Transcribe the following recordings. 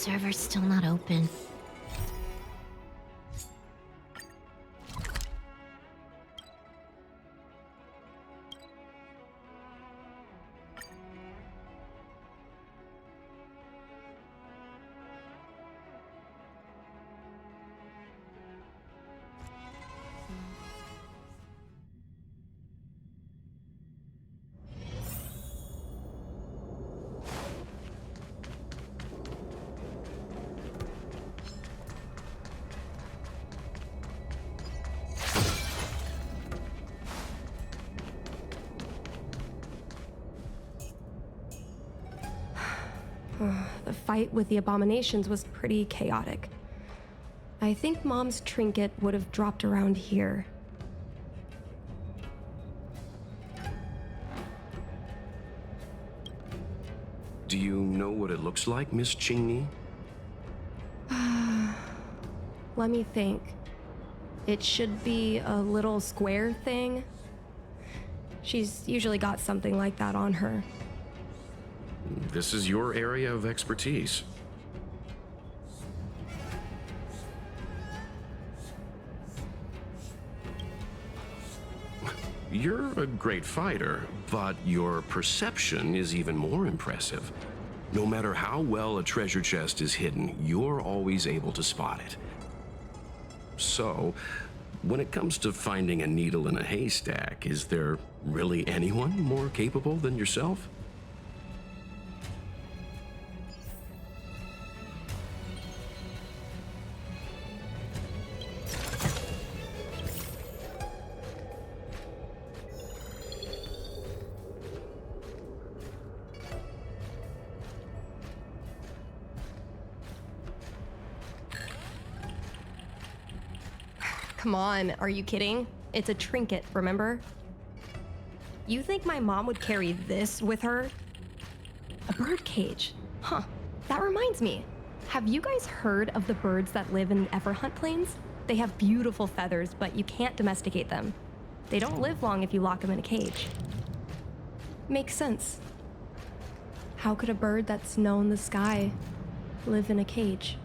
server's still not open. The fight with the abominations was pretty chaotic. I think Mom's trinket would have dropped around here. Do you know what it looks like, Miss Cheney? Let me think. It should be a little square thing. She's usually got something like that on her. This is your area of expertise. You're a great fighter, but your perception is even more impressive. No matter how well a treasure chest is hidden, you're always able to spot it. So, when it comes to finding a needle in a haystack, is there really anyone more capable than yourself? Come on, are you kidding? It's a trinket, remember? You think my mom would carry this with her? A bird cage. Huh, that reminds me. Have you guys heard of the birds that live in the Everhunt Plains? They have beautiful feathers, but you can't domesticate them. They don't live long if you lock them in a cage. Makes sense. How could a bird that's known the sky live in a cage?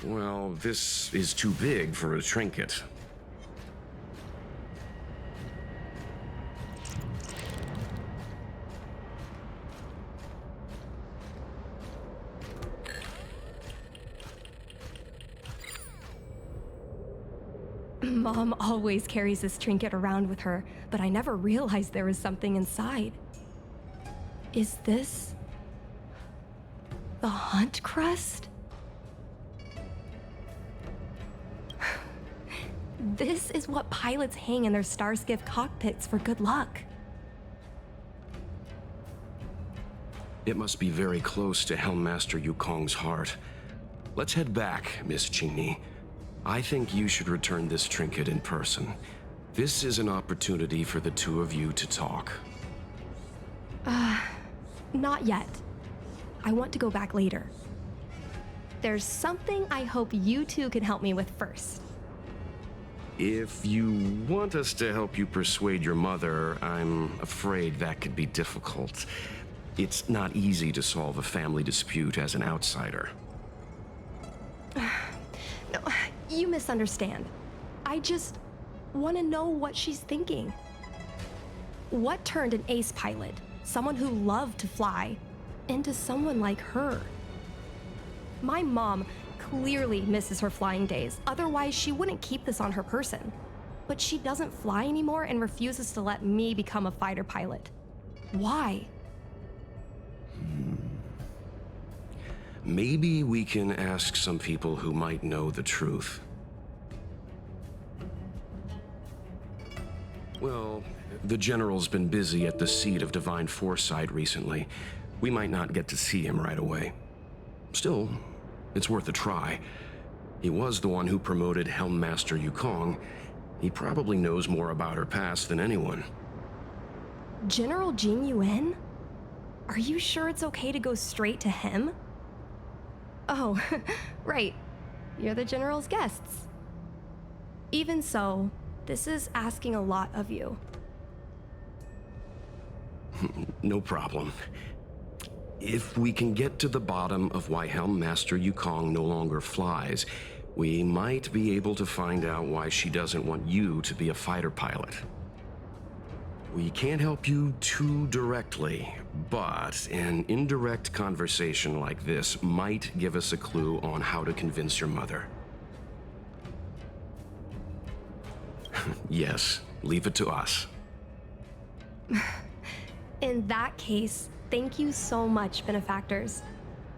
Well, this is too big for a trinket. Mom always carries this trinket around with her, but I never realized there was something inside. Is this the hunt crest? This is what pilots hang in their Starskiff cockpits for good luck. It must be very close to Helmmaster Yukong's heart. Let's head back, Miss Cheney. I think you should return this trinket in person. This is an opportunity for the two of you to talk. Not yet. I want to go back later. There's something I hope you two can help me with first. If you want us to help you persuade your mother, I'm afraid that could be difficult. It's not easy to solve a family dispute as an outsider. No, you misunderstand. I just want to know what she's thinking. What turned an ace pilot, someone who loved to fly, into someone like her? My mom clearly misses her flying days, otherwise she wouldn't keep this on her person. But she doesn't fly anymore and refuses to let me become a fighter pilot. Why? Maybe we can ask some people who might know the truth. Well, the General's been busy at the seat of Divine Foresight recently. We might not get to see him right away. Still, it's worth a try. He was the one who promoted Helmmaster Yukong. He probably knows more about her past than anyone. General Jin Yuan? Are you sure it's okay to go straight to him? Oh, right. You're the General's guests. Even so, this is asking a lot of you. No problem. If we can get to the bottom of why Helmmaster Yukong no longer flies, we might be able to find out why she doesn't want you to be a fighter pilot. We can't help you too directly, but an indirect conversation like this might give us a clue on how to convince your mother. Yes, leave it to us. In that case, thank you so much, benefactors.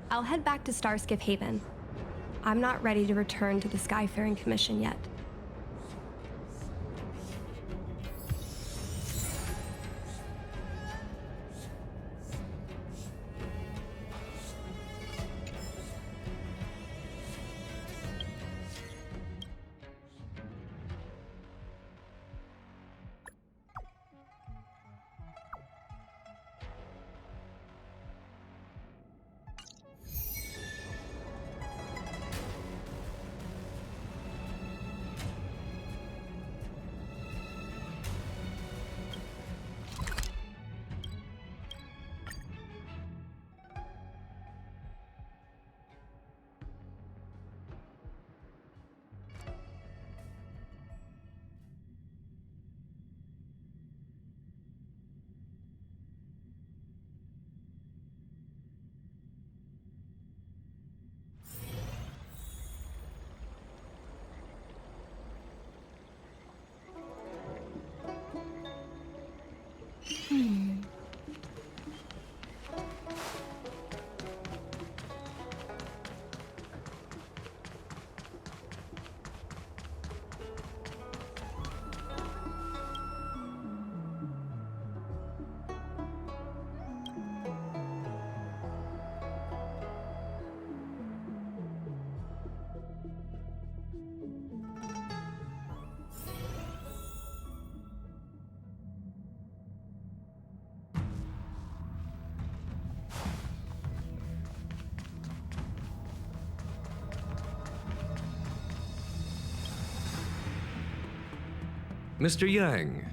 I'll head back to Starskiff Haven. I'm not ready to return to the Skyfaring Commission yet. Mr. Yang,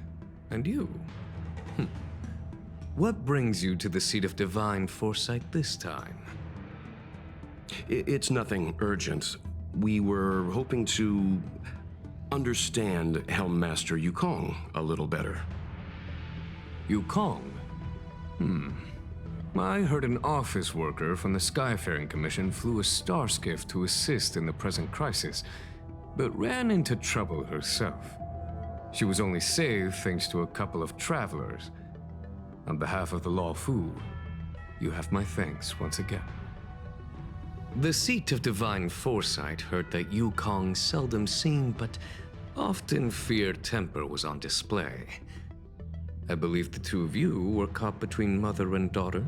and you? What brings you to the seat of divine foresight this time? It's nothing urgent. We were hoping to understand Helmmaster Yukong a little better. Yukong? I heard an office worker from the Skyfaring Commission flew a starskiff to assist in the present crisis, but ran into trouble herself. She was only saved thanks to a couple of travelers. On behalf of the Law Fu, you have my thanks once again. The seat of divine foresight heard that Yukong seldom seen but often feared temper was on display. I believe the two of you were caught between mother and daughter.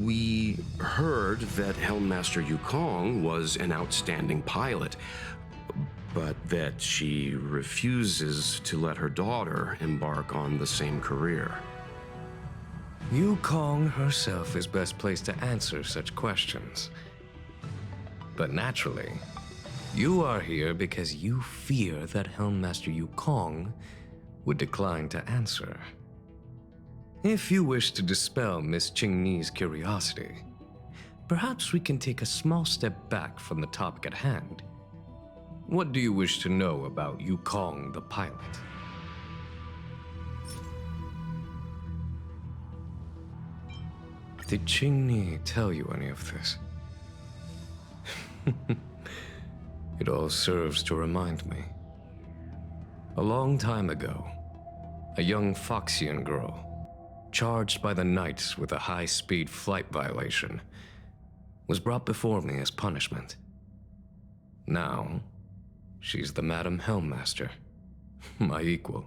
We heard that Helmmaster Yukong was an outstanding pilot, but that she refuses to let her daughter embark on the same career. Yukong herself is best placed to answer such questions. But naturally, you are here because you fear that Helmmaster Yukong would decline to answer. If you wish to dispel Miss Qingni's curiosity, perhaps we can take a small step back from the topic at hand. What do you wish to know about Yukong the pilot? Did Qingni tell you any of this? It all serves to remind me. A long time ago, a young Foxian girl, charged by the Knights with a high-speed flight violation, was brought before me as punishment. Now, she's the Madam Helmmaster, my equal.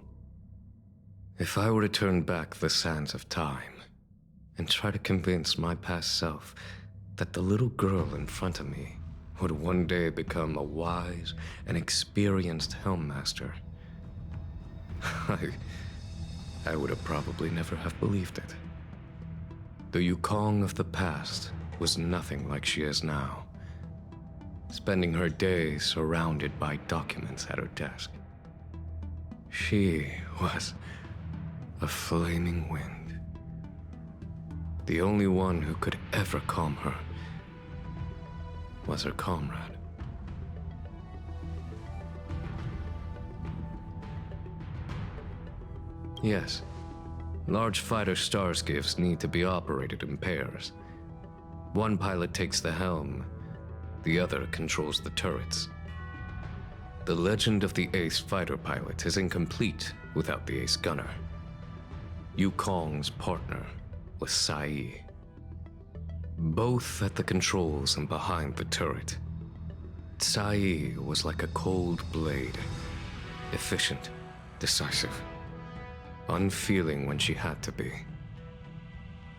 If I were to turn back the sands of time and try to convince my past self that the little girl in front of me would one day become a wise and experienced Helmmaster, I would have probably never have believed it. The Yukong of the past was nothing like she is now, spending her days surrounded by documents at her desk. She was a flaming wind. The only one who could ever calm her was her comrade. Yes, large fighter starscifs need to be operated in pairs. One pilot takes the helm, the other controls the turrets. The legend of the ace fighter pilot is incomplete without the ace gunner. Yukong's partner was Sai. Both at the controls and behind the turret. Sai was like a cold blade, efficient, decisive, unfeeling when she had to be.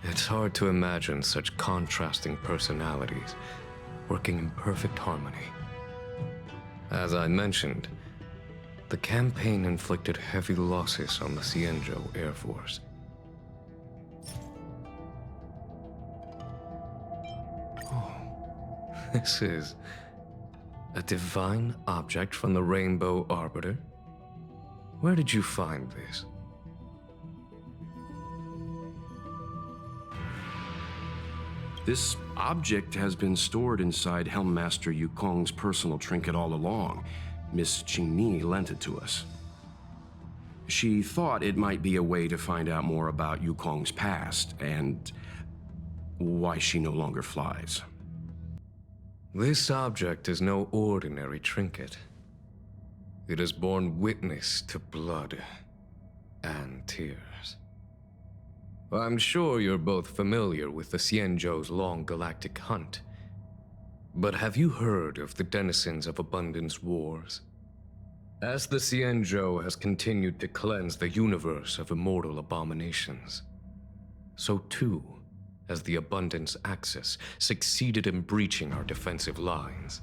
It's hard to imagine such contrasting personalities working in perfect harmony. As I mentioned, the campaign inflicted heavy losses on the Xianzhou Air Force. Oh, this is a divine object from the Rainbow Arbiter? Where did you find this? This object has been stored inside Helmmaster Yukong's personal trinket all along. Miss Qingni lent it to us. She thought it might be a way to find out more about Yukong's past and why she no longer flies. This object is no ordinary trinket. It has borne witness to blood and tears. I'm sure you're both familiar with the Xianzhou's long galactic hunt. But have you heard of the denizens of Abundance Wars? As the Xianzhou has continued to cleanse the universe of immortal abominations, so too has the Abundance Axis succeeded in breaching our defensive lines.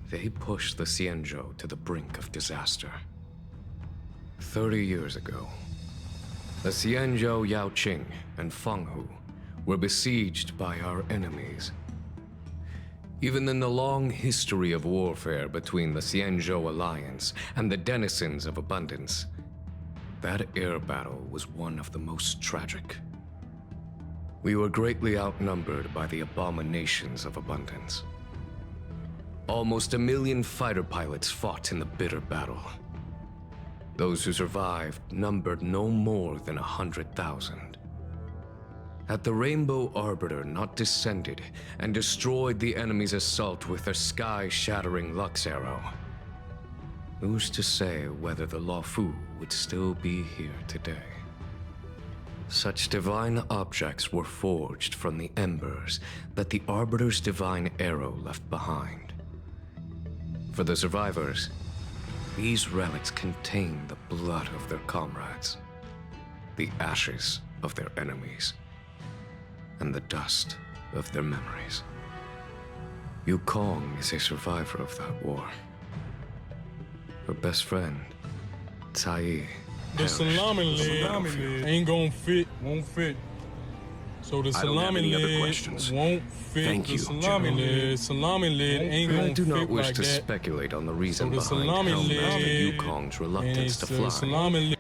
They pushed the Xianzhou to the brink of disaster. 30 years ago, the Xianzhou Yaoqing and Fenghu were besieged by our enemies. Even in the long history of warfare between the Xianzhou Alliance and the denizens of Abundance, that air battle was one of the most tragic. We were greatly outnumbered by the abominations of Abundance. Almost 1 million fighter pilots fought in the bitter battle. Those who survived numbered no more than 100,000. Had the Rainbow Arbiter not descended and destroyed the enemy's assault with their sky-shattering Lux Arrow, who's to say whether the Luofu would still be here today? Such divine objects were forged from the embers that the Arbiter's divine arrow left behind. For the survivors, these relics contain the blood of their comrades, the ashes of their enemies, and the dust of their memories. Yukong is a survivor of that war. Her best friend, Tai, The salami leg ain't gonna fit, won't fit. So the I don't have salami any other leg questions. won't fit. Thank the you, salami General. leg, salami leg ain't I gonna do not fit wish like to that. speculate on the reason So the behind salami Helmmaster leg Yukong's and reluctance to it's fly, salami leg.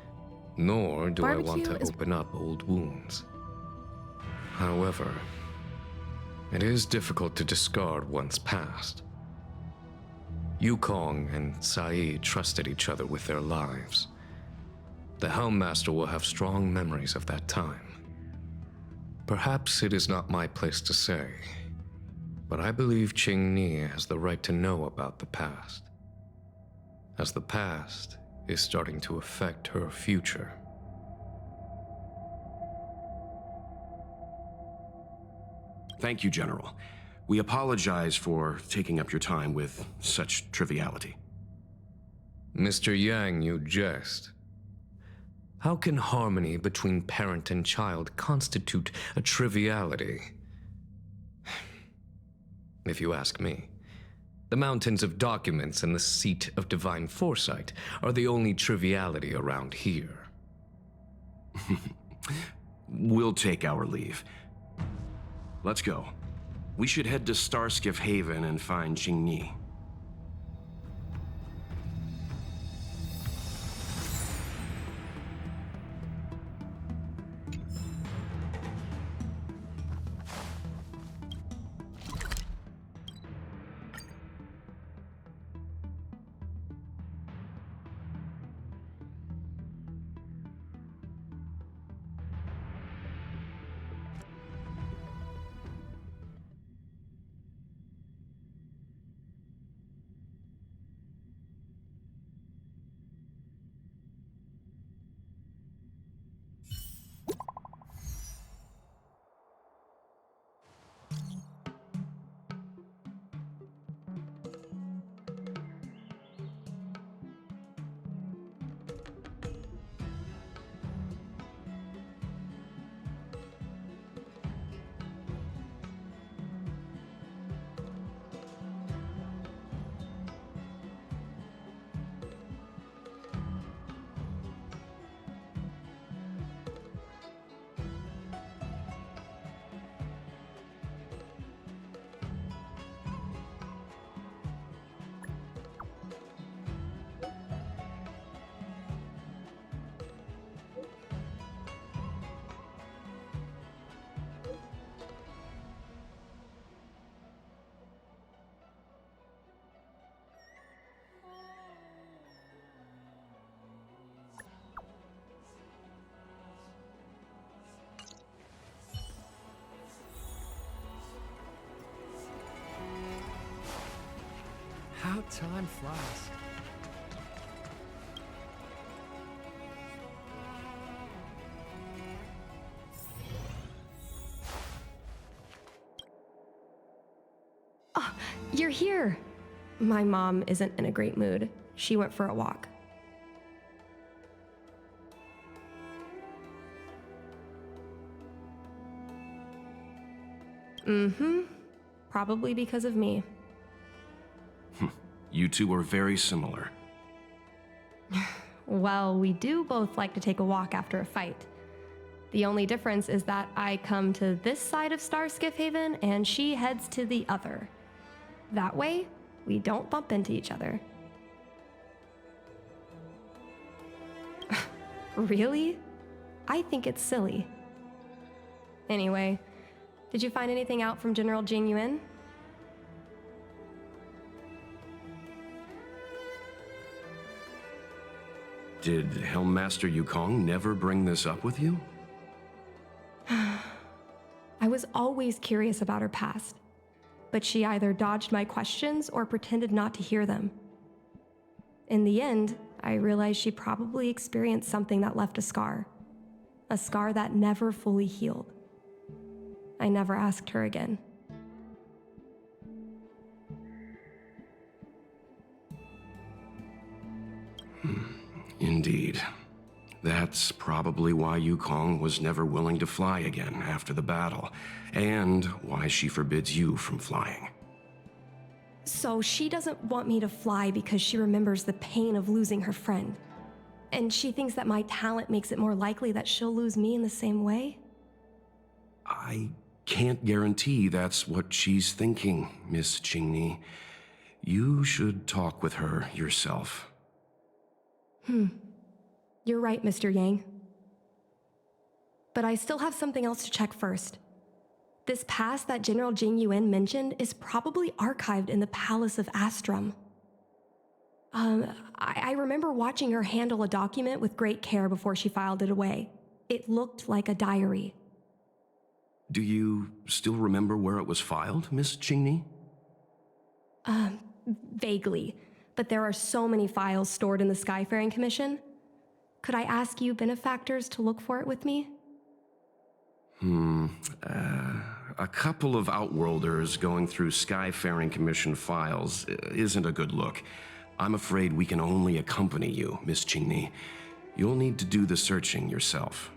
nor do I want Barbecue to is- open up old wounds. However, it is difficult to discard one's past. Yukong and Sai trusted each other with their lives. The Helmmaster will have strong memories of that time. Perhaps it is not my place to say, but I believe Qingni has the right to know about the past, as the past is starting to affect her future. Thank you, General. We apologize for taking up your time with such triviality. Mr. Yang, you jest. How can harmony between parent and child constitute a triviality? If you ask me, the mountains of documents and the seat of divine foresight are the only triviality around here. We'll take our leave. Let's go. We should head to Starskiff Haven and find Qingni. time flies. Oh, you're here. My mom isn't in a great mood. She went for a walk. Probably because of me. You two are very similar. Well, we do both like to take a walk after a fight. The only difference is that I come to this side of Starskiff Haven and she heads to the other. That way, we don't bump into each other. Really? I think it's silly. Anyway, did you find anything out from General Jing Yuan? Did Helmmaster Yukong never bring this up with you? I was always curious about her past, but she either dodged my questions or pretended not to hear them. In the end, I realized she probably experienced something that left a scar that never fully healed. I never asked her again. Indeed. That's probably why Yukong was never willing to fly again after the battle, and why she forbids you from flying. So she doesn't want me to fly because she remembers the pain of losing her friend. And she thinks that my talent makes it more likely that she'll lose me in the same way? I can't guarantee that's what she's thinking, Miss Qingni. You should talk with her yourself. You're right, Mr. Yang. But I still have something else to check first. This past that General Jing Yuan mentioned is probably archived in the Palace of Astrum. I remember watching her handle a document with great care before she filed it away. It looked like a diary. Do you still remember where it was filed, Miss Qingni? Vaguely, but there are so many files stored in the Skyfaring Commission. Could I ask you benefactors to look for it with me? A couple of Outworlders going through Skyfaring Commission files isn't a good look. I'm afraid we can only accompany you, Miss Qingni. You'll need to do the searching yourself.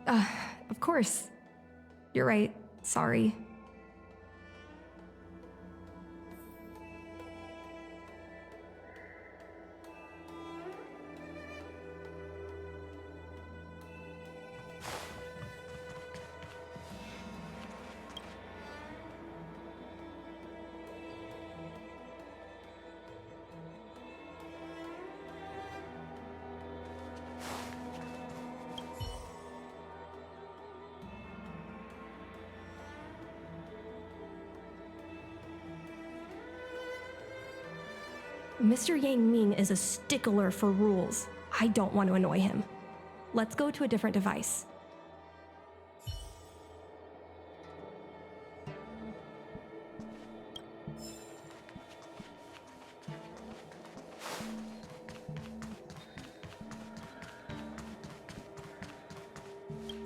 Of course. You're right. Sorry. Mr. Yang Ming is a stickler for rules. I don't want to annoy him. Let's go to a different device.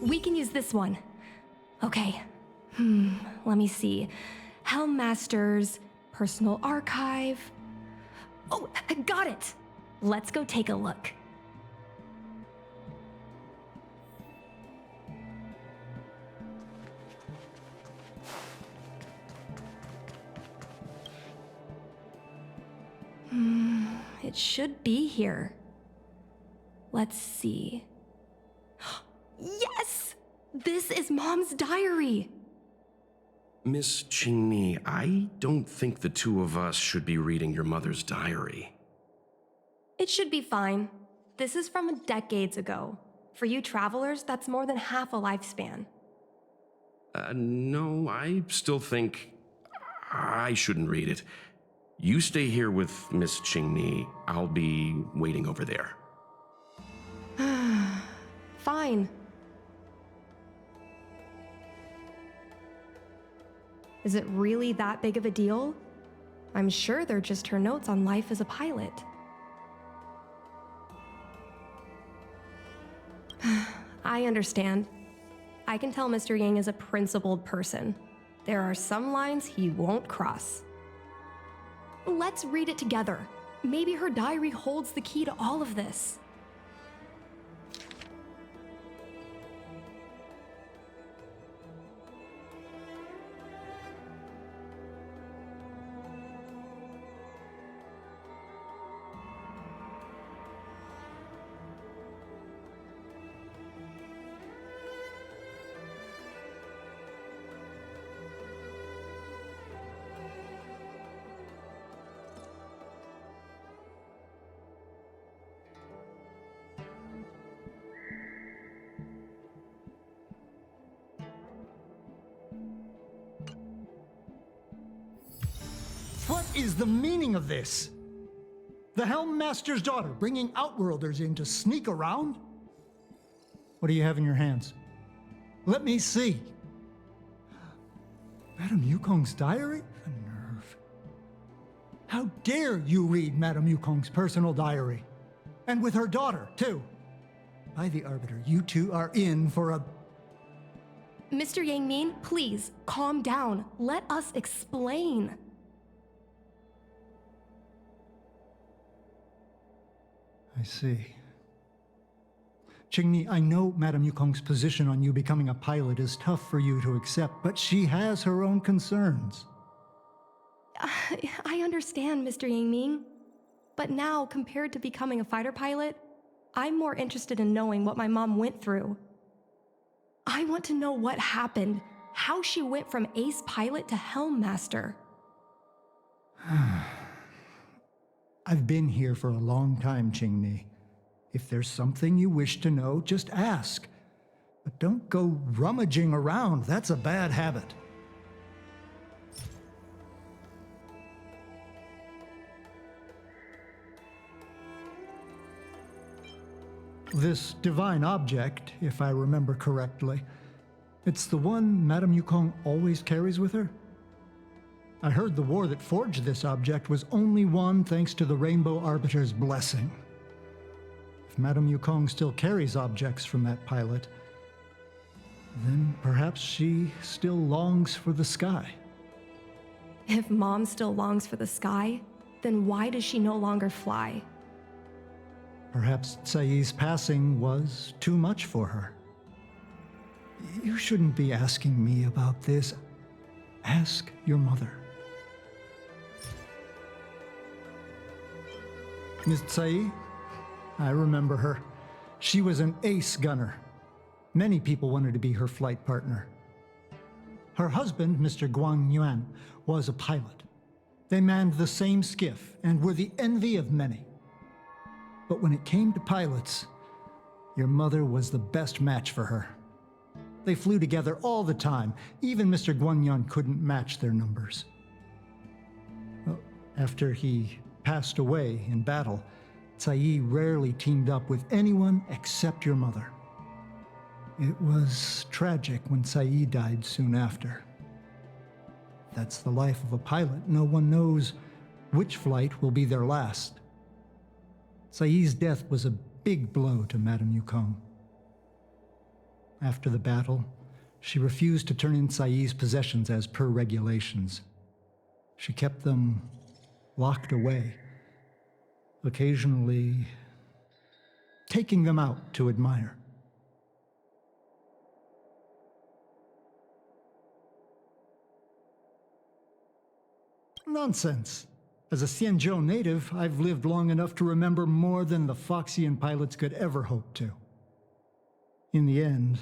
We can use this one. Okay. Let me see. Helmmaster's personal archive. Oh, I got it! Let's go take a look. It should be here. Let's see. Yes! This is Mom's diary! Miss Qingni, I don't think the two of us should be reading your mother's diary. It should be fine. This is from decades ago. For you travelers, that's more than half a lifespan. No, I still think I shouldn't read it. You stay here with Miss Qingni. I'll be waiting over there. Fine. Is it really that big of a deal? I'm sure they're just her notes on life as a pilot. I understand. I can tell Mr. Yang is a principled person. There are some lines he won't cross. Let's read it together. Maybe her diary holds the key to all of this. What is the meaning of this? The Helm Master's daughter bringing Outworlders in to sneak around? What do you have in your hands? Let me see. Madame Yukong's diary? The nerve. How dare you read Madame Yukong's personal diary? And with her daughter, too. By the Arbiter, you two are in for a... Mr. Yang Min, please, calm down. Let us explain. I see. Qingni, I know Madame Yukong's position on you becoming a pilot is tough for you to accept, but she has her own concerns. I understand, Mr. Yang Ming. But now, compared to becoming a fighter pilot, I'm more interested in knowing what my mom went through. I want to know what happened, how she went from ace pilot to Helm Master. I've been here for a long time, Qingni. If there's something you wish to know, just ask. But don't go rummaging around. That's a bad habit. This divine object, if I remember correctly, it's the one Madame Yukong always carries with her? I heard the war that forged this object was only won thanks to the Rainbow Arbiter's blessing. If Madame Yukong still carries objects from that pilot, then perhaps she still longs for the sky. If Mom still longs for the sky, then why does she no longer fly? Perhaps Tsai's passing was too much for her. You shouldn't be asking me about this. Ask your mother. Miss Tsai, I remember her. She was an ace gunner. Many people wanted to be her flight partner. Her husband, Mr. Guang Yuan, was a pilot. They manned the same skiff and were the envy of many. But when it came to pilots, your mother was the best match for her. They flew together all the time. Even Mr. Guanyan couldn't match their numbers. Well, after he passed away in battle, Tsai rarely teamed up with anyone except your mother. It was tragic when Tsai died soon after. That's the life of a pilot. No one knows which flight will be their last. Tsai's death was a big blow to Madame Yukong. After the battle, she refused to turn in Tsai's possessions as per regulations. She kept them locked away, occasionally taking them out to admire. Nonsense. As a Xianzhou native, I've lived long enough to remember more than the Foxian pilots could ever hope to. In the end,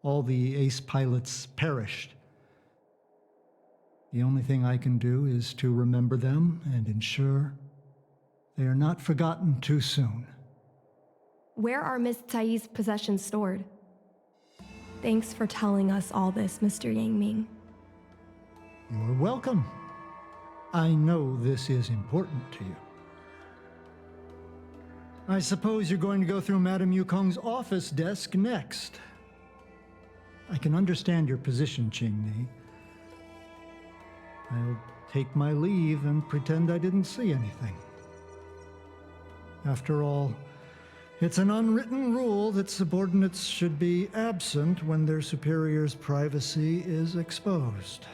all the ace pilots perished. The only thing I can do is to remember them and ensure they are not forgotten too soon. Where are Miss Tsai's possessions stored? Thanks for telling us all this, Mr. Yang Ming. You're welcome. I know this is important to you. I suppose you're going to go through Madame Yukong's office desk next. I can understand your position, Qingni. I'll take my leave and pretend I didn't see anything. After all, it's an unwritten rule that subordinates should be absent when their superior's privacy is exposed.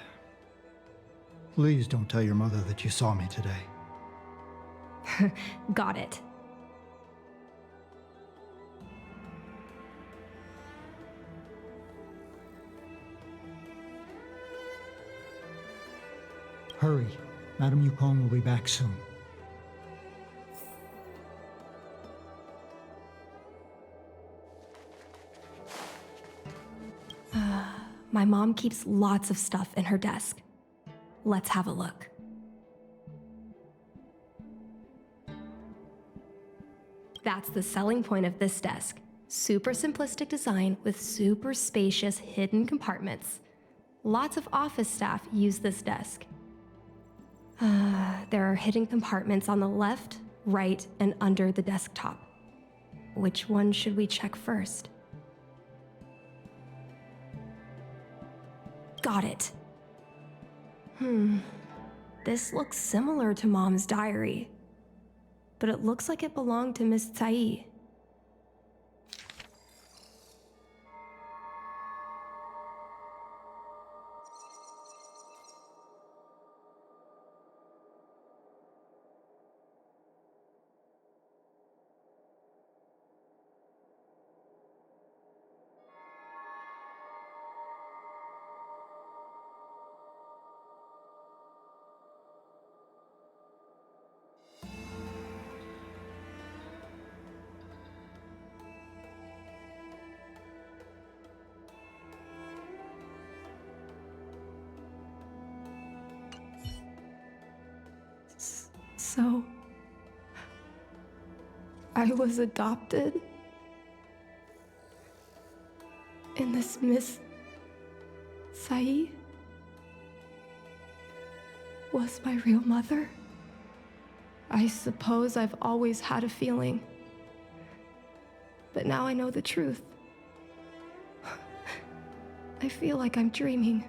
Please don't tell your mother that you saw me today. Got it. Hurry. Madame Yukong will be back soon. My mom keeps lots of stuff in her desk. Let's have a look. That's the selling point of this desk. Super simplistic design with super spacious hidden compartments. Lots of office staff use this desk. There are hidden compartments on the left, right, and under the desktop. Which one should we check first? Got it. This looks similar to Mom's diary, but it looks like it belonged to Miss Tsai. So, I was adopted? And this Miss Tsai was my real mother? I suppose I've always had a feeling. But now I know the truth. I feel like I'm dreaming.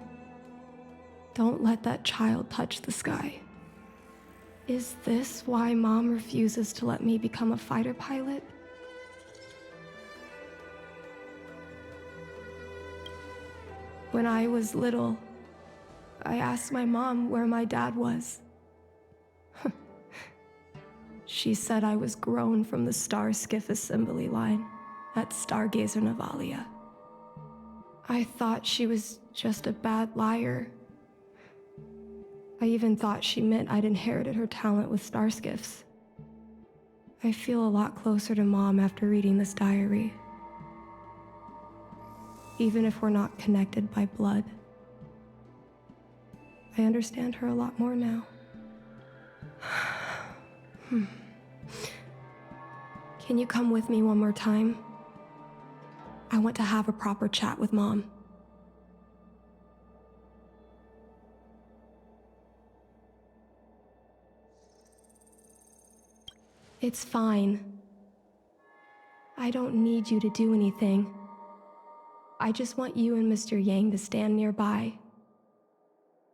Don't let that child touch the sky. Is this why Mom refuses to let me become a fighter pilot? When I was little, I asked my mom where my dad was. She said I was grown from the Star Skiff assembly line at Stargazer Navalia. I thought she was just a bad liar. I even thought she meant I'd inherited her talent with starskiffs. I feel a lot closer to Mom after reading this diary. Even if we're not connected by blood. I understand her a lot more now. Can you come with me one more time? I want to have a proper chat with Mom. It's fine. I don't need you to do anything. I just want you and Mr. Yang to stand nearby.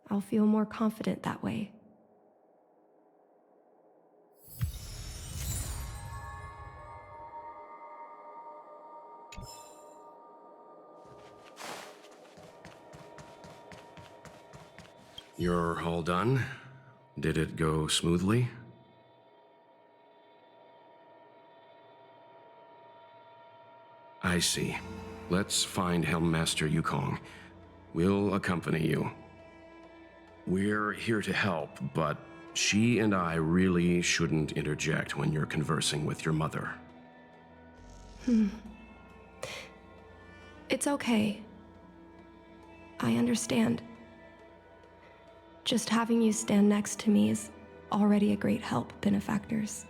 I'll feel more confident that way. You're all done? Did it go smoothly? I see. Let's find Helmmaster Yukong. We'll accompany you. We're here to help, but she and I really shouldn't interject when you're conversing with your mother. It's okay. I understand. Just having you stand next to me is already a great help, benefactors.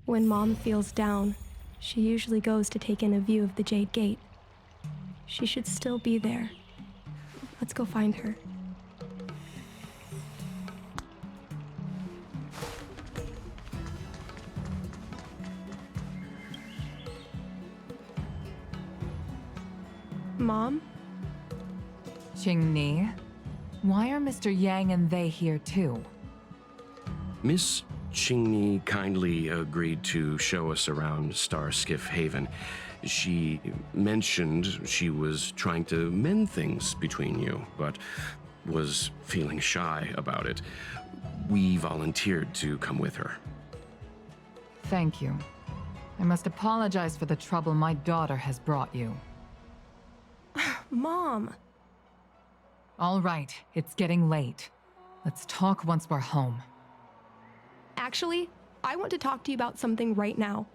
When Mom feels down, she usually goes to take in a view of the Jade Gate. She should still be there. Let's go find her. Mom? Qingni, why are Mr. Yang and they here too? Miss Qingni kindly agreed to show us around Star Skiff Haven. She mentioned she was trying to mend things between you, but was feeling shy about it. We volunteered to come with her. Thank you. I must apologize for the trouble my daughter has brought you. Mom! All right, it's getting late. Let's talk once we're home. Actually, I want to talk to you about something right now.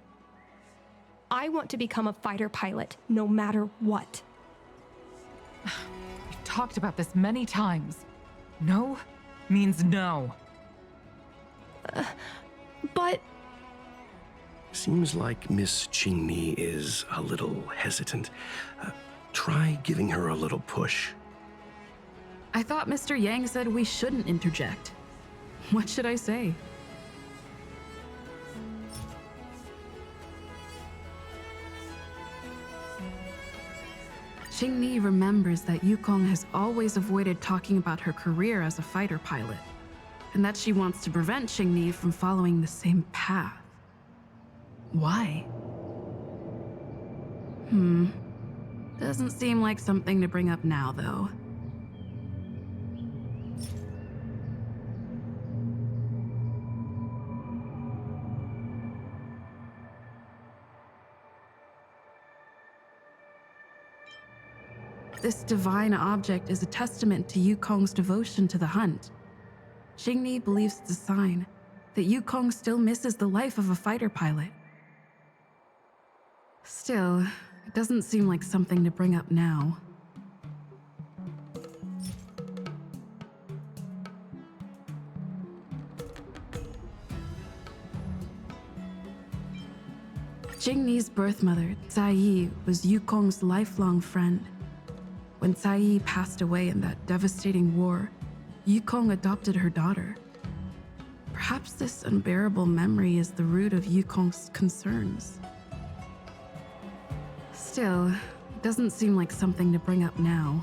I want to become a fighter pilot, no matter what. We've talked about this many times. No means no. But Seems like Miss Qingni is a little hesitant. Try giving her a little push. I thought Mr. Yang said we shouldn't interject. What should I say? Qingni remembers that Yukong has always avoided talking about her career as a fighter pilot, and that she wants to prevent Qingni from following the same path. Why? Doesn't seem like something to bring up now, though. This divine object is a testament to Yukong's devotion to the hunt. Qingni believes it's a sign that Yukong still misses the life of a fighter pilot. Still, it doesn't seem like something to bring up now. Qingni's birth mother, Cai Yi, was Yukong's lifelong friend. When Cai Yi passed away in that devastating war, Yukong adopted her daughter. Perhaps this unbearable memory is the root of Yukong's concerns. Still, it doesn't seem like something to bring up now.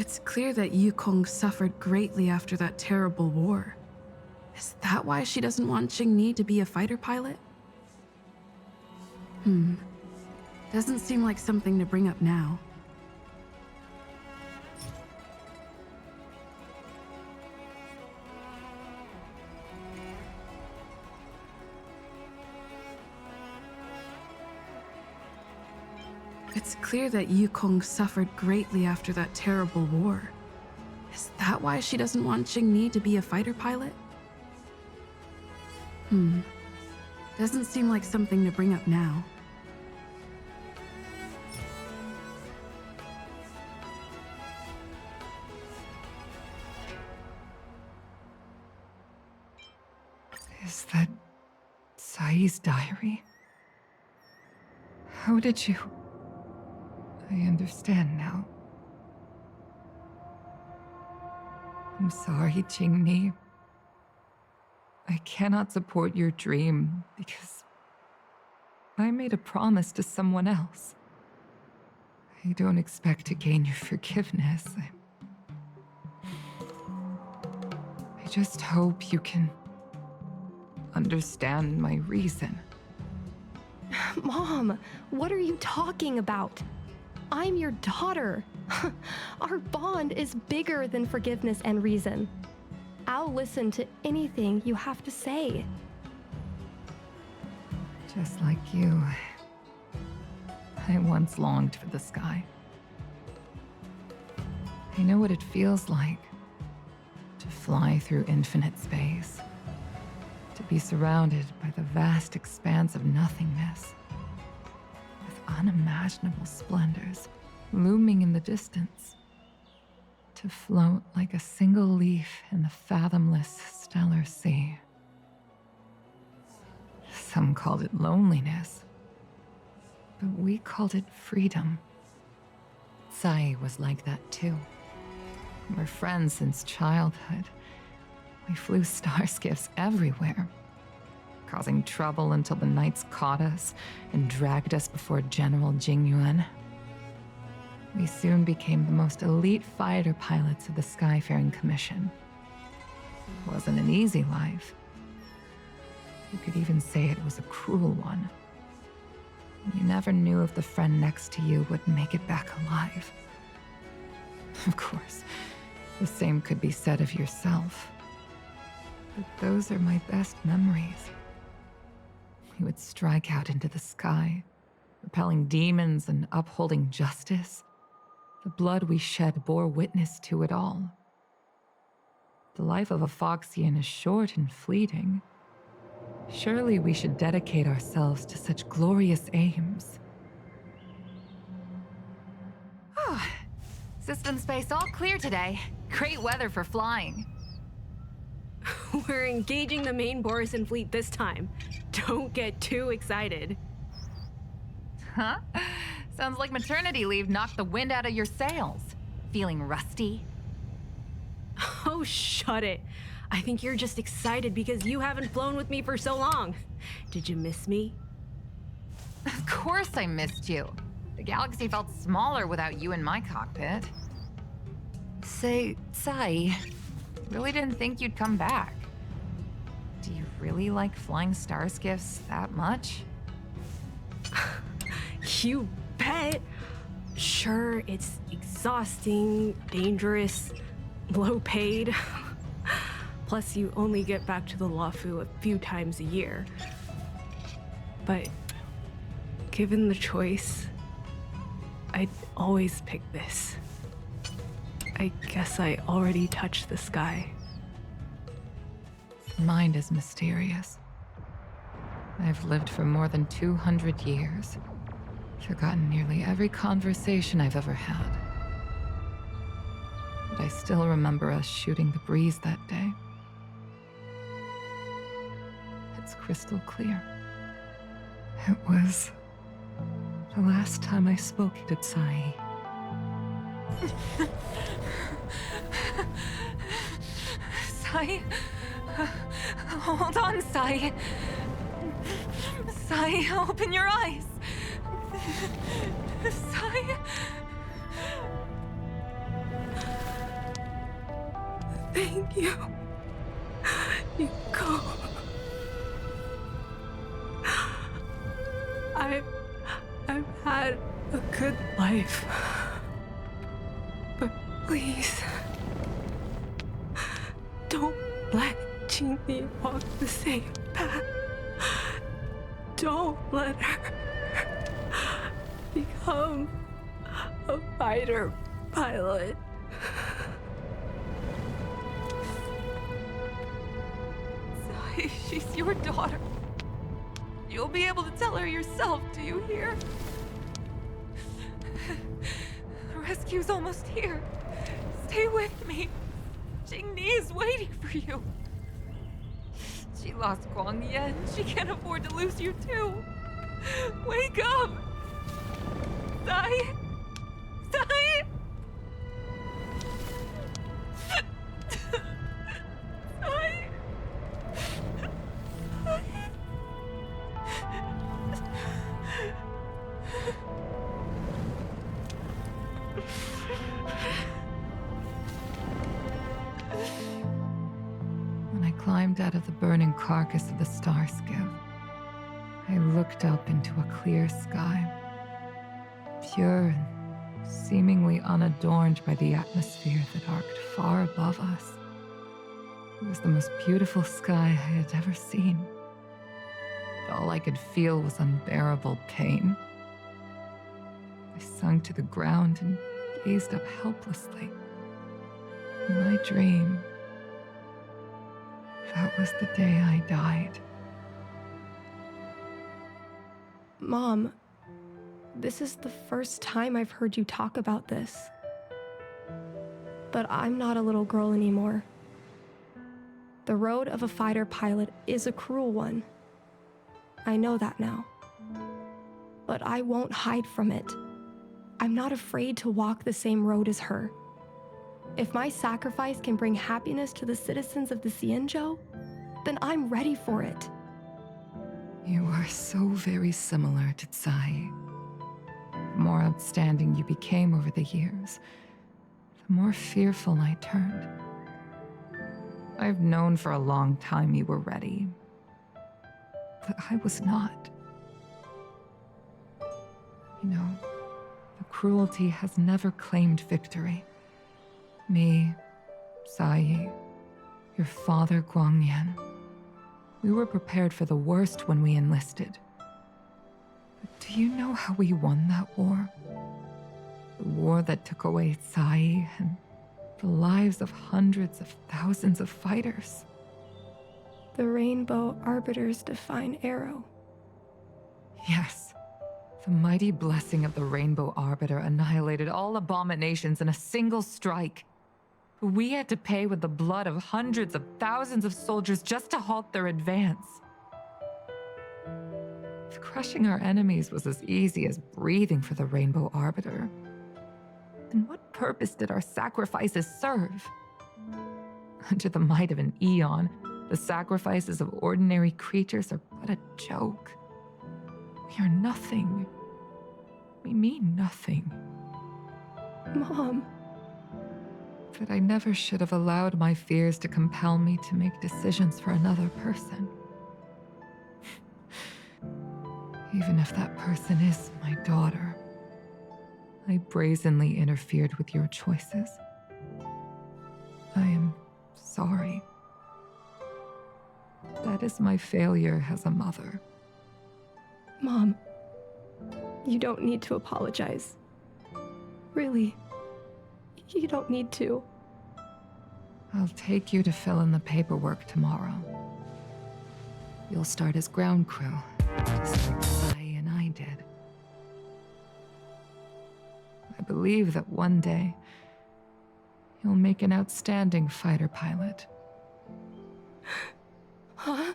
It's clear that Yukong suffered greatly after that terrible war. Is that why she doesn't want Qingni to be a fighter pilot? Doesn't seem like something to bring up now. It's clear that Yukong suffered greatly after that terrible war. Is that why she doesn't want Qingni to be a fighter pilot? Doesn't seem like something to bring up now. Is that Sai's diary? How did you... I understand now. I'm sorry, Qingni. I cannot support your dream because I made a promise to someone else. I don't expect to gain your forgiveness. I just hope you can understand my reason. Mom, what are you talking about? I'm your daughter. Our bond is bigger than forgiveness and reason. I'll listen to anything you have to say. Just like you, I once longed for the sky. I know what it feels like to fly through infinite space, would be surrounded by the vast expanse of nothingness, with unimaginable splendors looming in the distance, to float like a single leaf in the fathomless stellar sea. Some called it loneliness, but we called it freedom. Sai was like that too. We're friends since childhood. We flew star skiffs everywhere, causing trouble until the knights caught us and dragged us before General Jingyuan. We soon became the most elite fighter pilots of the Skyfaring Commission. It wasn't an easy life. You could even say it was a cruel one. You never knew if the friend next to you would make it back alive. Of course, the same could be said of yourself. But those are my best memories. We would strike out into the sky, repelling demons and upholding justice. The blood we shed bore witness to it all. The life of a Foxian is short and fleeting. Surely we should dedicate ourselves to such glorious aims. System space all clear today. Great weather for flying. We're engaging the main Borisan fleet this time. Don't get too excited. Huh? Sounds like maternity leave knocked the wind out of your sails. Feeling rusty? Oh, shut it. I think you're just excited because you haven't flown with me for so long. Did you miss me? Of course I missed you. The galaxy felt smaller without you in my cockpit. Say, Sai, really didn't think you'd come back. Do you really like flying star skiffs that much? You bet. Sure, it's exhausting, dangerous, low paid. Plus, you only get back to the Luofu a few times a year. But given the choice, I'd always pick this. I guess I already touched the sky. Mind is mysterious. I've lived for more than 200 years, forgotten nearly every conversation I've ever had. But I still remember us shooting the breeze that day. It's crystal clear. It was the last time I spoke to Sai. Sai? Hold on, Sai. Sai, open your eyes. Sai? Thank you. You go. I've had a good life. But please, don't let Jinni walk the same path. Don't let her become a fighter pilot. Sai, she's your daughter. You'll be able to tell her yourself, do you hear? The rescue's almost here. Stay with me. Jingni is waiting for you. She lost Guang Yan. She can't afford to lose you too. Wake up! Sai! Sai! Sai! When I climbed out of the burning carcass of the star skiff, I looked up into a clear sky, pure and seemingly unadorned by the atmosphere that arced far above us. It was the most beautiful sky I had ever seen. But all I could feel was unbearable pain. I sunk to the ground and gazed up helplessly. In my dream, that was the day I died. Mom, this is the first time I've heard you talk about this. But I'm not a little girl anymore. The road of a fighter pilot is a cruel one. I know that now. But I won't hide from it. I'm not afraid to walk the same road as her. If my sacrifice can bring happiness to the citizens of the Xianzhou, then I'm ready for it. You are so very similar to Tsai. The more outstanding you became over the years, the more fearful I turned. I've known for a long time you were ready, but I was not. You know, the cruelty has never claimed victory. Me, Tsai, your father Guangyan. We were prepared for the worst when we enlisted. But do you know how we won that war? The war that took away Tsai and the lives of hundreds of thousands of fighters. The Rainbow Arbiter's divine arrow. Yes. The mighty blessing of the Rainbow Arbiter annihilated all abominations in a single strike. We had to pay with the blood of hundreds of thousands of soldiers just to halt their advance. If crushing our enemies was as easy as breathing for the Rainbow Arbiter, then what purpose did our sacrifices serve? Under the might of an eon, the sacrifices of ordinary creatures are but a joke. We are nothing. We mean nothing. Mom. But I never should have allowed my fears to compel me to make decisions for another person. Even if that person is my daughter, I brazenly interfered with your choices. I am sorry. That is my failure as a mother. Mom, you don't need to apologize. Really, you don't need to. I'll take you to fill in the paperwork tomorrow. You'll start as ground crew, just like Sai and I did. I believe that one day, you'll make an outstanding fighter pilot. Huh?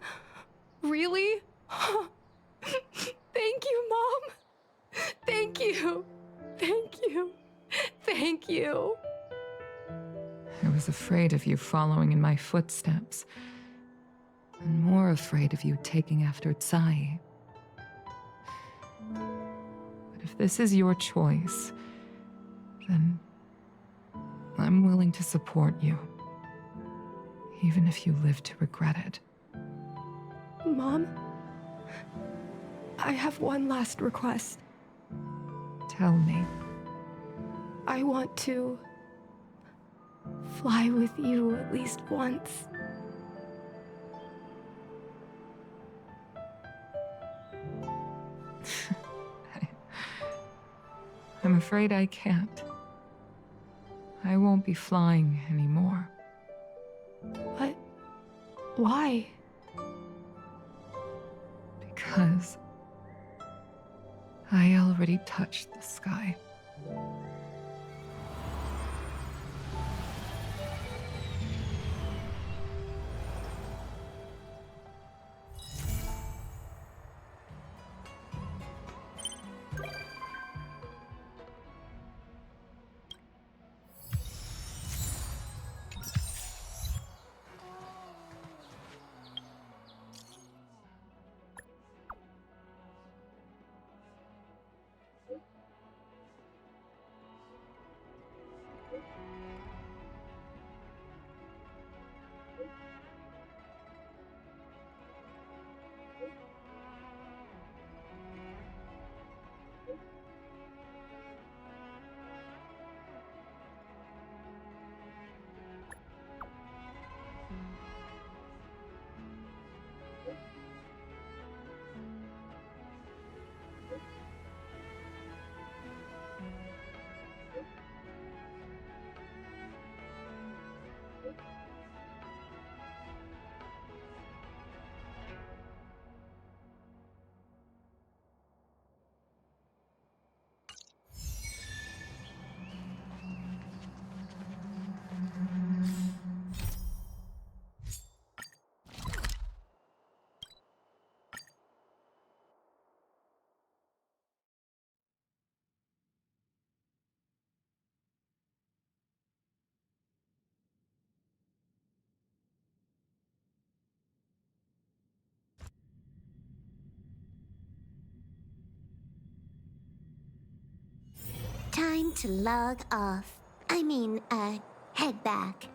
Really? Thank you, Mom. Thank you. Thank you. Thank you. I was afraid of you following in my footsteps, and more afraid of you taking after Tsai. But if this is your choice, then I'm willing to support you, even if you live to regret it. Mom, I have one last request. Tell me. I want to fly with you at least once. I'm afraid I can't. I won't be flying anymore. But why? Because I already touched the sky. Time to log off. I mean, head back.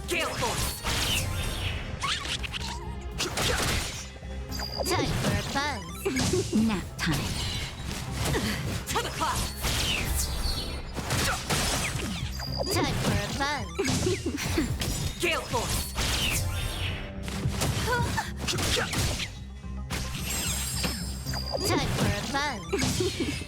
Gale Force! Time for a buzz. Nap time. To the clouds! Time for a buzz. Gale Force! Time for a buzz.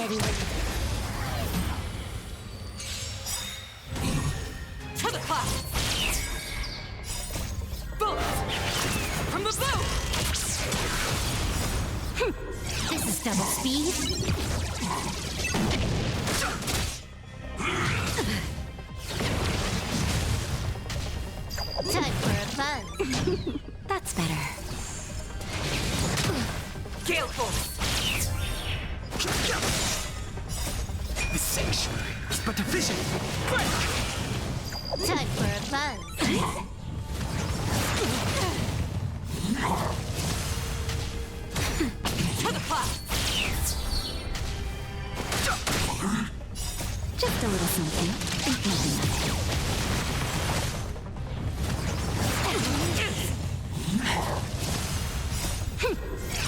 ready when To the clouds! Boom! From the bow! this is double speed. Time for a fun. That's better. Gale force! The sanctuary is but a vision. Time for a fun. To the clouds! Just a little something. Think nothing of it.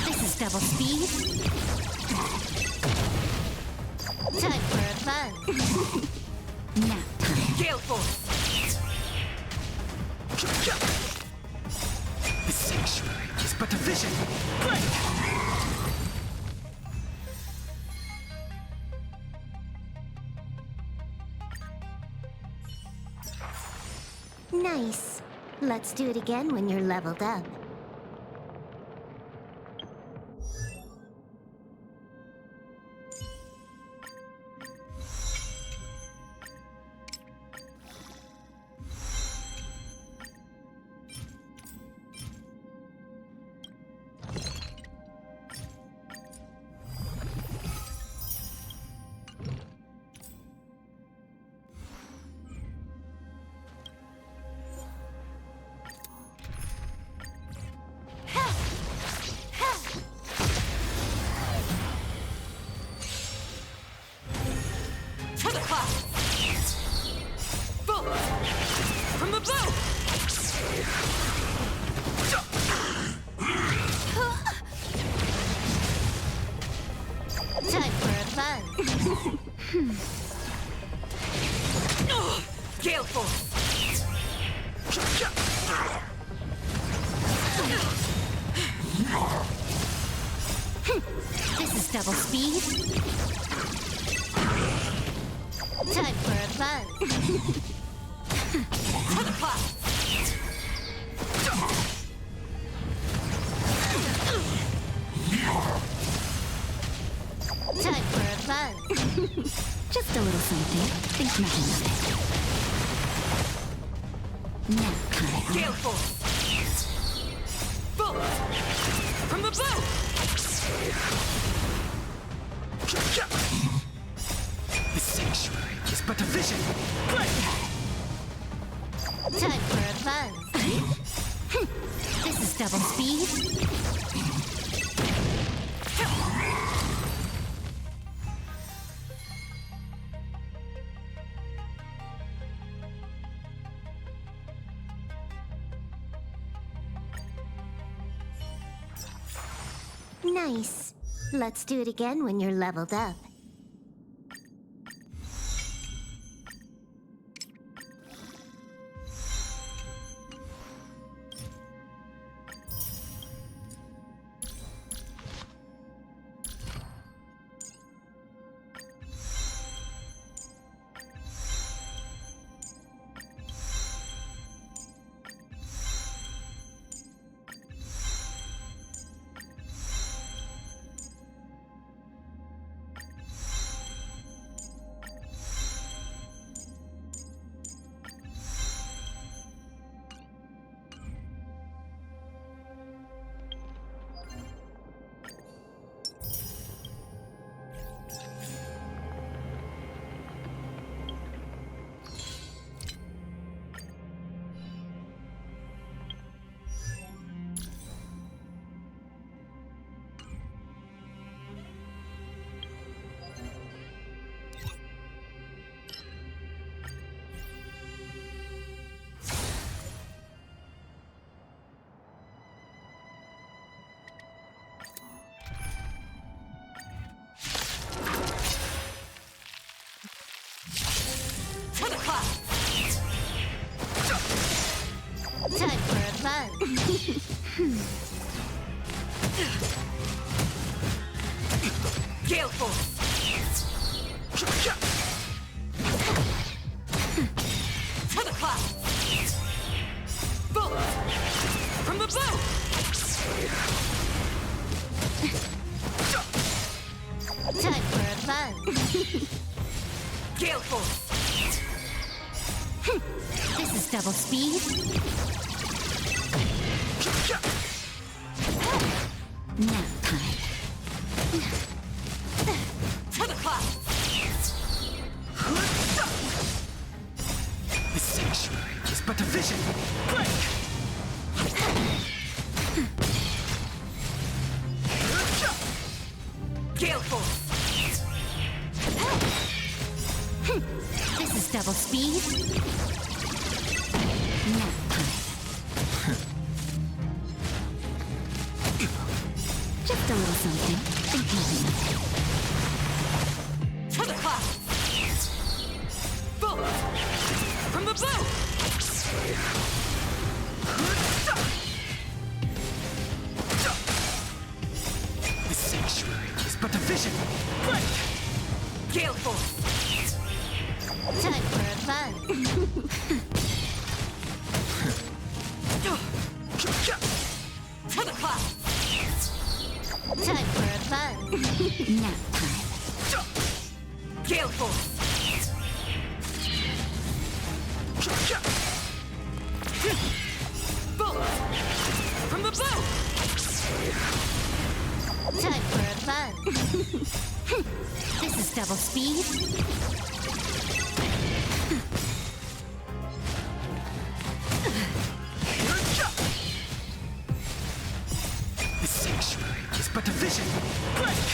This is double speed. Time for a fun. Nap time. Gale force! The sanctuary is but a vision. Nice. Let's do it again when you're leveled up. To the clouds! Boom! From the bow! Time for a fun. Gale force! This is double speed. Time for a fun. To the clouds! Time for a fun. Just a little something. Think nothing of it. Nap time. Gale force! Boom! From the bow! The sanctuary is but a vision. Time for a fun. This is double speed. Nice. Let's do it again when you're leveled up. Time for a fun. Gale force! To the clouds! Bullets! From the bow! Time for fun. Gale force! This is double speed. Nap time. To the clouds! The sanctuary is but a vision. Break! Gale force! This is double speed. Nap time. Just a little something. Think nothing of it. To the clouds! Bullets! From the bow! The sanctuary is but a vision. Break! Gale force! Time for fun. To the clouds! Time for fun. Nap time. Gale force! Bullets! From the bow! Time for fun. This is double speed. The sanctuary is but a vision. Break!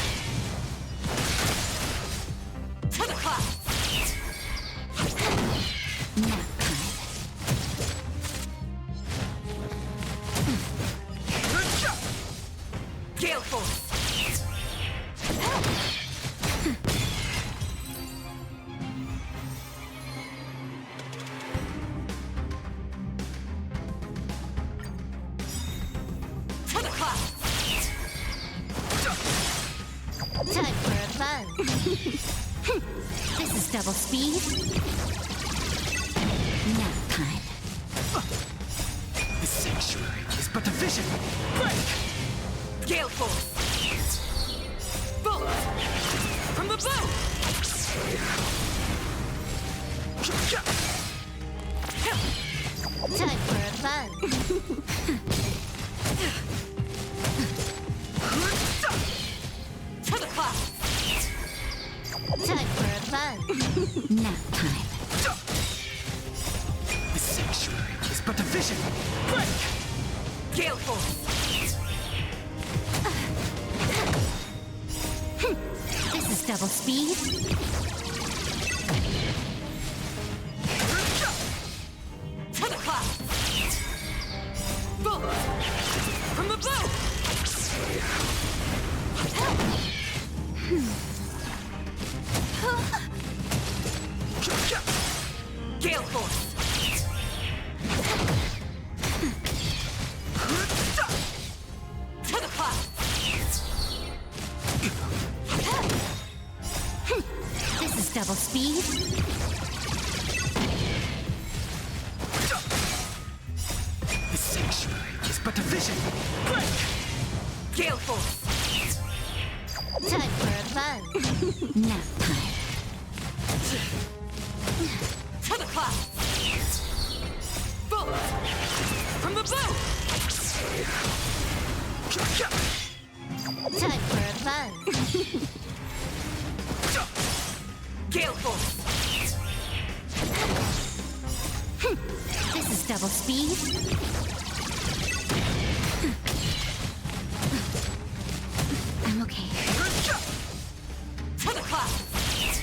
To the clouds! Nap time. Gale force! To the clouds! Time for fun. This is double speed. Nap time. The sanctuary is but a vision. Break! Gale force! Bullets! From the bow! Time for fun. To the clouds! Time for fun. Nap time. The sanctuary is but a vision. Break! Gale force! This is double speed. To the clouds! Bullets! From the bow! Gale force! To the clouds! This is double speed. The sanctuary is but a vision. Break! Gale force! Time for fun. Nap time. To the clouds! Bullets! From the bow! Time for fun. Gale force! This is double speed. I'm okay. To the clouds!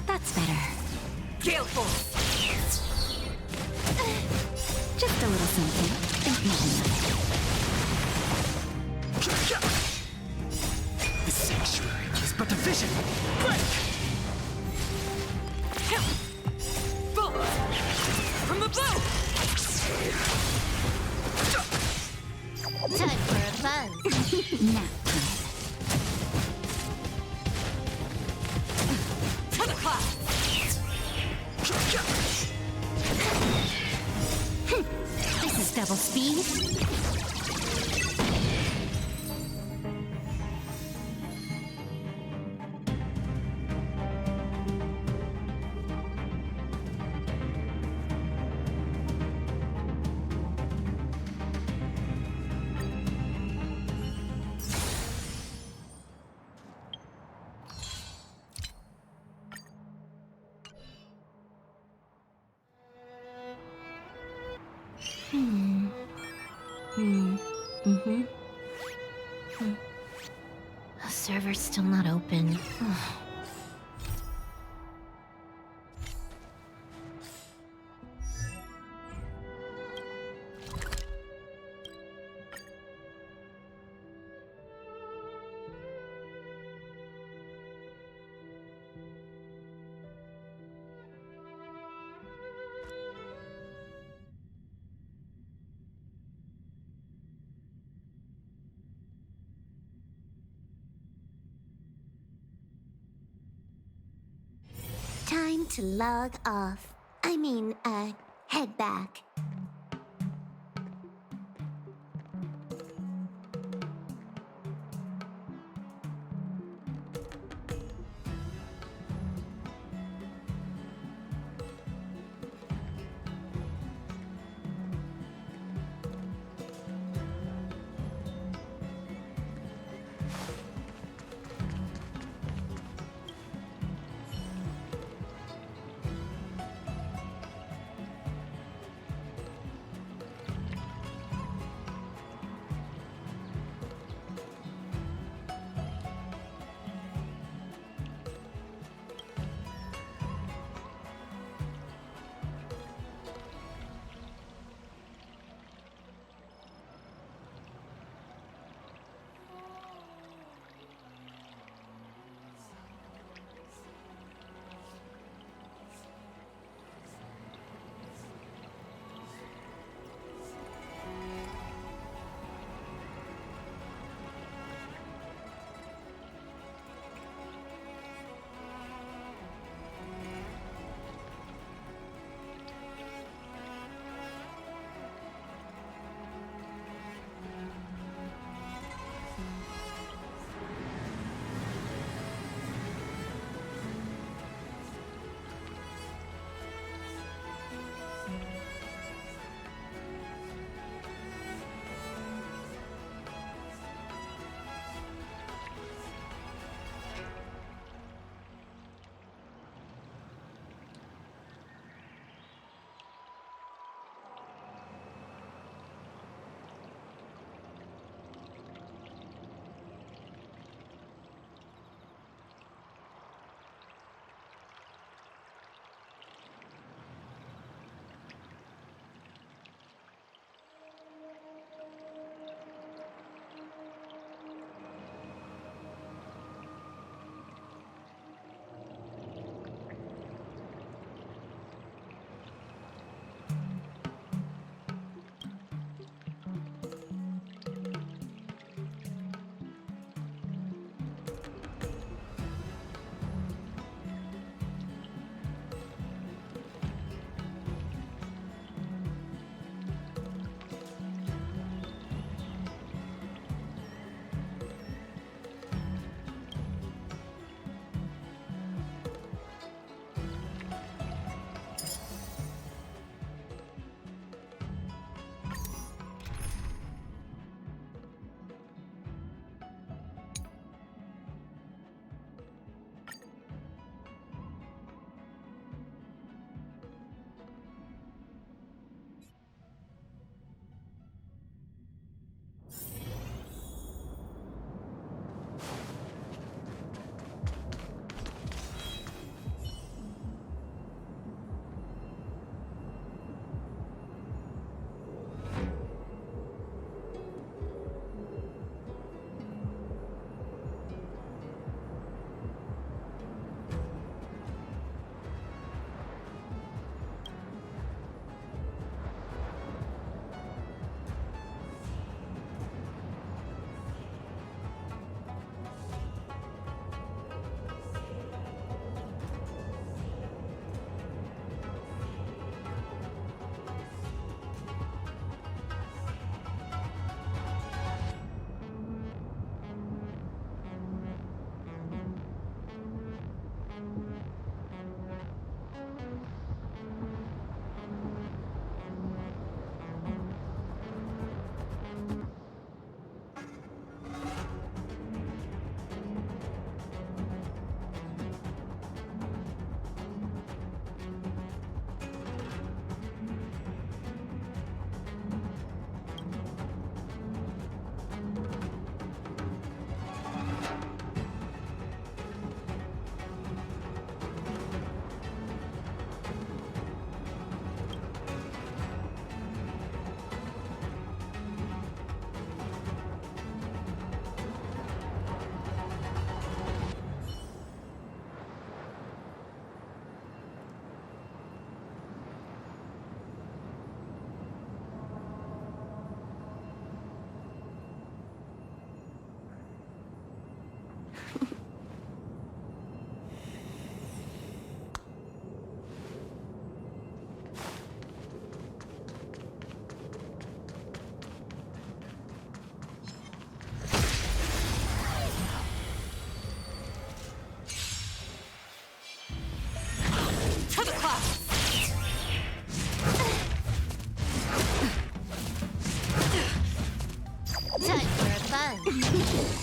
That's better. Gale force! Just a little something. Think nothing of it. The sanctuary is but a vision. Break! Bullets! From the bow! Time for fun. Nap time. speed? The server's still not open. Time to log off. Head back.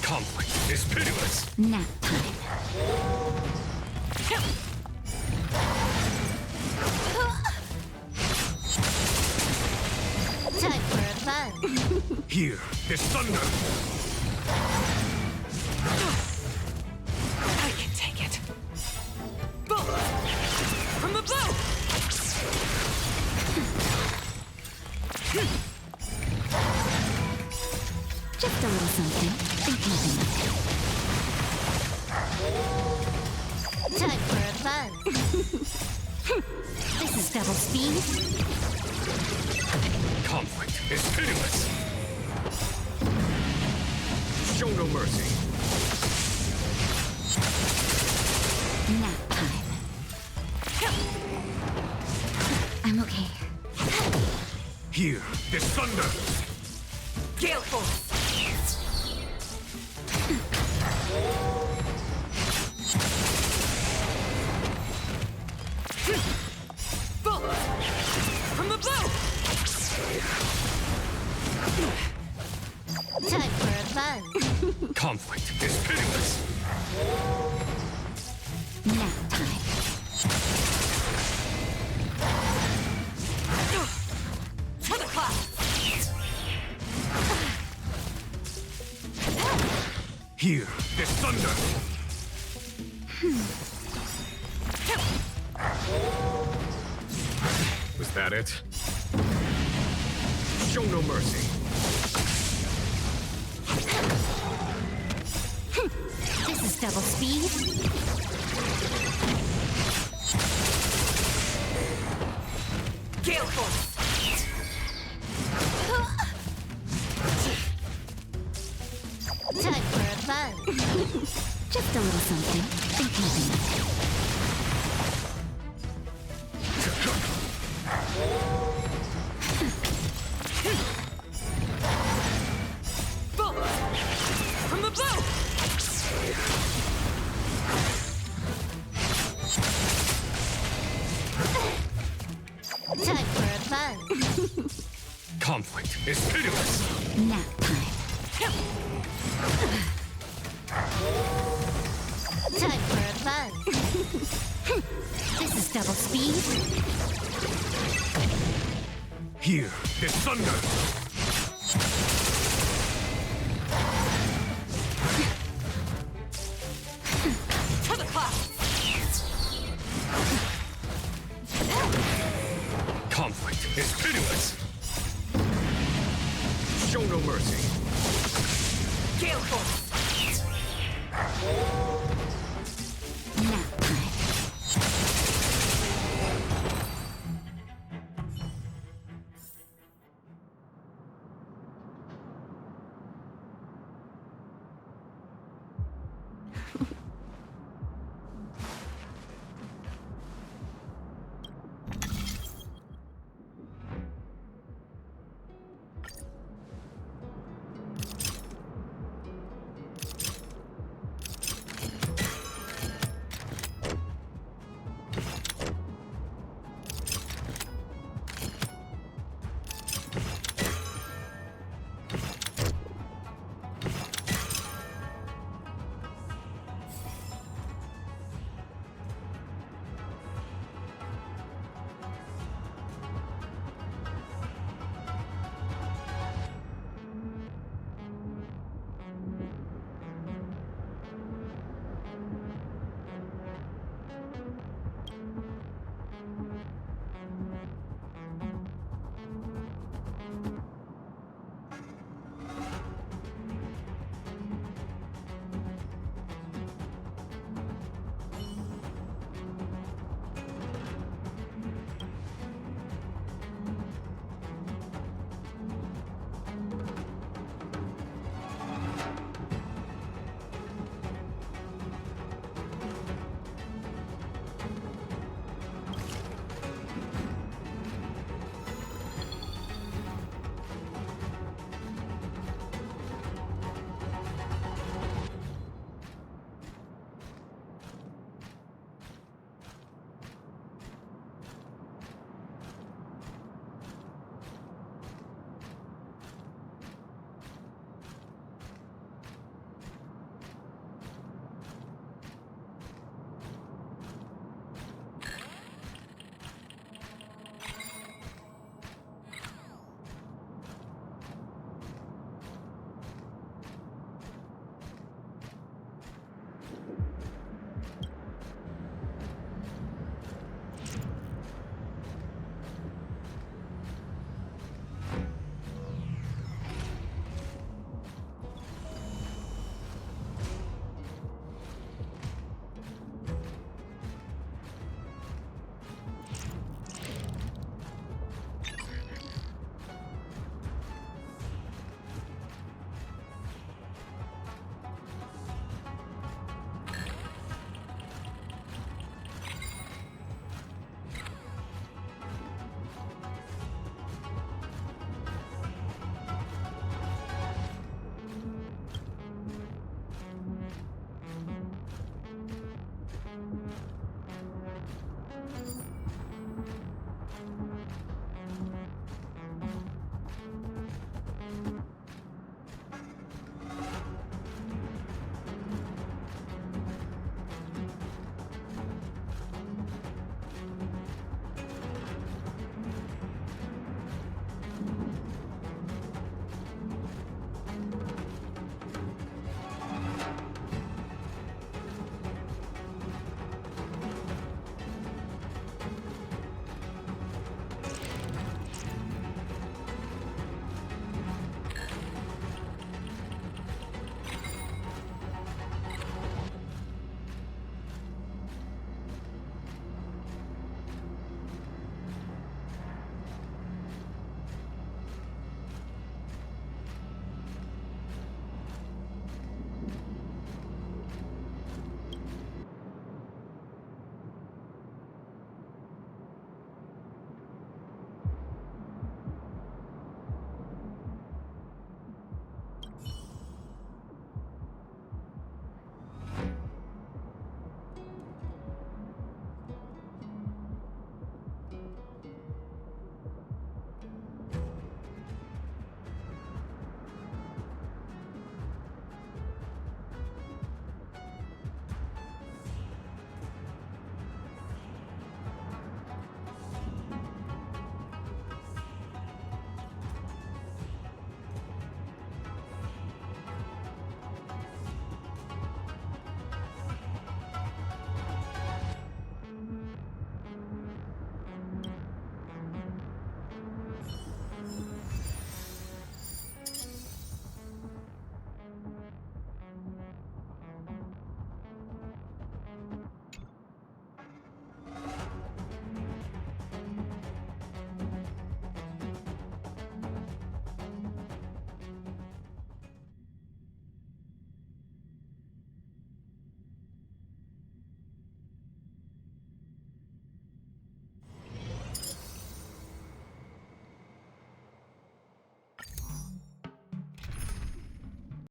Conflict is pitiless. Nap time. Time for a fun. Here is thunder. I can take it. Bolt! From the bow! Just a little something. Think nothing of it. Time for a fun. This is double speed. Conflict is pitiless. Show no mercy. Nap time. I'm okay. Here is thunder. Gale Force! Bolt! From the bow! Time for a fun. Conflict is pitiless. Nap time. To the clouds! Here is thunder. Was that it? Show no mercy. This is double speed. Gale Force! Time for a fun. Just a little something. Think nothing of it. Bolt! From the bow! Time for a fun. Conflict is pitiless. Nap time. Time for a fun. This is double speed. Here is thunder. To the clouds! Conflict is pitiless. Show no mercy. Gale Force!